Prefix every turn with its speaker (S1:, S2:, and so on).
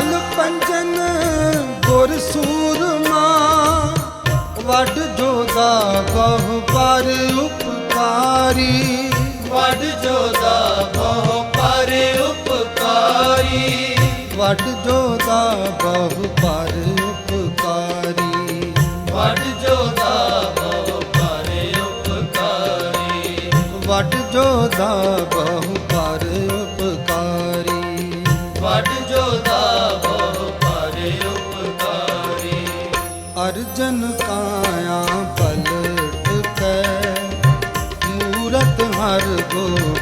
S1: ਲਾਲ ਪੰਜਨ ਗੁਰ ਸੂਰਮਾ, ਵੱਡ ਜੋਦਾ ਬਹੁ ਪਰ ਉਪਕਾਰੀ।
S2: ਵੱਡ ਜੋਦਾ ਬਹੁ ਪਰ ਉਪਕਾਰੀ।
S1: ਵੱਡ ਜੋਦਾ ਬਹੁ ਪਰ ਉਪਕਾਰੀ।
S2: ਵੱਡ ਜੋਦਾ ਬਹੁ ਪਰ ਉਪਕਾਰੀ।
S1: ਵੱਡ ਜੋਦਾ ਬਹੁ ਪਰ ਉਪਕਾਰੀ।
S2: ਵੱਡ ਜੋਦਾ ਬਹੁ ਪਰ ਉਪਕਾਰੀ।
S1: ਅਰਜਨ ਕਾਇਆ ਪਲਟ ਕੈ, ਮੂਰਤ ਹਰ ਗੋਬਿੰਦ